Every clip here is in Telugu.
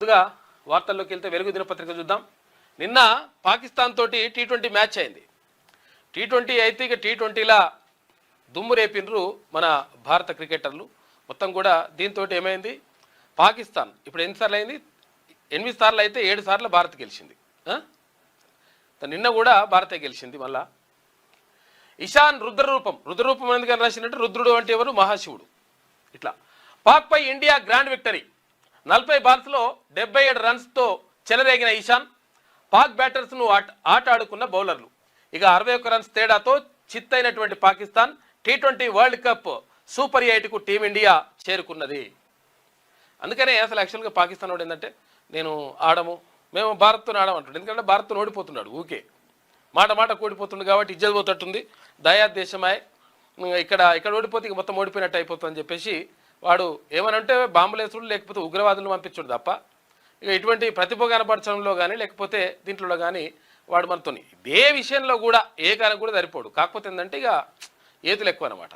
ముందుగా వార్తల్లోకి వెళ్తే వెలుగు దినపత్రిక చూద్దాం. నిన్న పాకిస్తాన్ తోటి టీ20 మ్యాచ్ అయింది. టీ20 అయితే ఇక టీ20లా దుమ్ము రేపినరు మన భారత క్రికెటర్లు మొత్తం కూడా. దీంతో ఏమైంది, పాకిస్తాన్ ఇప్పుడు ఎన్నిసార్లు అయింది, 8 సార్లు అయితే 7 సార్లు భారత్ గెలిచింది. నిన్న కూడా భారతే గెలిచింది. మళ్ళా ఇషాన్ రుద్రరూపం ఎందుకని రాసినట్టు, రుద్రుడు అంటే ఎవరు, మహాశివుడు. ఇట్లా పాక్పై ఇండియా గ్రాండ్ విక్టరీ. 40 బాల్స్లో 77 రన్స్తో చెలరేగిన ఇషాన్, పాక్ బ్యాటర్స్ను ఆట ఆడుకున్న బౌలర్లు. ఇక 61 రన్స్ తేడాతో చిత్తైనటువంటి పాకిస్తాన్ టీ20 వరల్డ్ కప్ సూపర్ 8కు టీమిండియా చేరుకున్నది. అందుకనే అసలు యాక్చువల్గా పాకిస్తాన్ వాడు ఏంటంటే, నేను మేము భారత్తో ఆడమంటుండే. ఎందుకంటే భారత్తో ఓడిపోతున్నాడు, ఊకే మాట ఓడిపోతుండు కాబట్టి ఇజ్జత్ పోతట్టుంది. దయా దేశమాయ్, ఇక్కడ ఓడిపోతే ఇక మొత్తం ఓడిపోయినట్టు అయిపోతుంది అని చెప్పేసి వాడు ఏమనంటే బాంబులేసుడు లేకపోతే ఉగ్రవాదులను పంపించుడు తప్ప ఇక ఇటువంటి ప్రతిభ కనపరచడంలో కానీ లేకపోతే దీంట్లో కానీ వాడు మనతో ఇదే విషయంలో కూడా ఏ కాలం కూడా సరిపోడు. కాకపోతే ఏంటంటే ఇక ఏతులు ఎక్కువ అనమాట.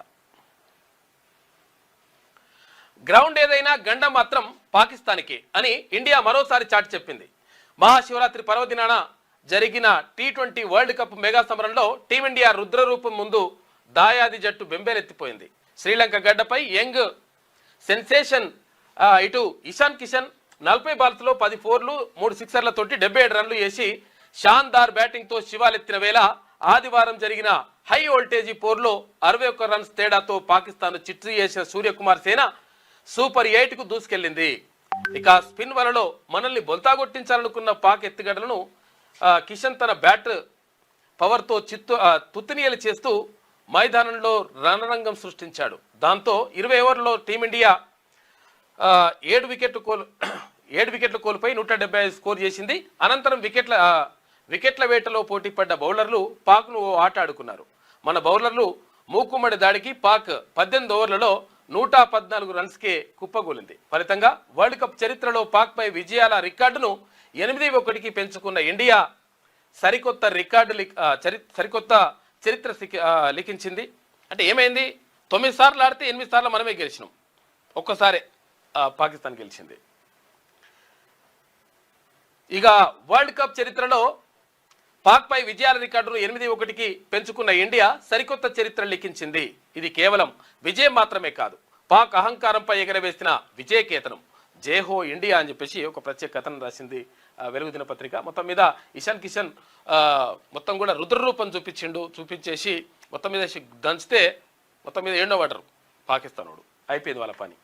గ్రౌండ్ ఏదైనా గండం మాత్రం పాకిస్తాన్కే అని ఇండియా మరోసారి చాటి చెప్పింది. మహాశివరాత్రి పర్వదినాన జరిగిన టీ20 వరల్డ్ కప్ మెగా సమరంలో టీమిండియా రుద్రరూపం ముందు దాయాది జట్టు బెంబేలెత్తిపోయింది. శ్రీలంక గడ్డపై యంగ్ సెన్సేషన్ ఇటు ఇషాన్ కిషన్ 40 బాల్స్లో 10 ఫోర్లు 3 సిక్సర్లతోటి 77 రన్లు వేసి షాన్దార్ బ్యాటింగ్తో శివాలెత్తిన వేళ ఆదివారం జరిగిన హై వోల్టేజీ పోర్లో 61 రన్స్ తేడాతో పాకిస్తాన్ చిట్టు చేసిన సూర్యకుమార్ సేన సూపర్ 8కు దూసుకెళ్లింది. ఇక స్పిన్ వలలో మనల్ని బొంతాగొట్టించాలనుకున్న పాక్ ఎత్తుగడలను కిషన్ తన బ్యాట్ పవర్తో తుత్తినియలు చేస్తూ మైదానంలో రణరంగం సృష్టించాడు. దాంతో 20 ఓవర్లలో టీమిండియా 7 వికెట్లు కోల్పోయి 175 స్కోర్ చేసింది. అనంతరం వికెట్ల వేటలో పోటీ పడ్డ బౌలర్లు పాక్ను ఆట ఆడుకున్నారు. మన బౌలర్లు మూకుమ్మడి దాడికి పాక్ 18 ఓవర్లలో 114 రన్స్కే కుప్పగూలింది. ఫలితంగా వరల్డ్ కప్ చరిత్రలో పాక్పై విజయాల రికార్డును 8-1కి పెంచుకున్న ఇండియా సరికొత్త చరిత్ర లిఖించింది. అంటే ఏమైంది, 9 సార్లు ఆడితే 8 సార్లు మనమే గెలిచినాం, ఒక్కసారే పాకిస్తాన్ గెలిచింది. ఇక వరల్డ్ కప్ చరిత్రలో పాక్పై విజయాల రికార్డును 8-1కి పెంచుకున్న ఇండియా సరికొత్త చరిత్ర లిఖించింది. ఇది కేవలం విజయం మాత్రమే కాదు, పాక్ అహంకారంపై ఎగరవేసిన విజయకేతనం. జేహో ఇండియా అని చెప్పేసి ఒక ప్రత్యేక కథనం రాసింది వెలుగు దినపత్రిక. మొత్తం మీద ఇషాన్ కిషన్ మొత్తం కూడా రుద్రరూపం చూపించేసి మొత్తం మీద దంచితే మొత్తం మీద 7వ వాటరు పాకిస్తాన్ వాడు అయిపోయింది వాళ్ళ పని.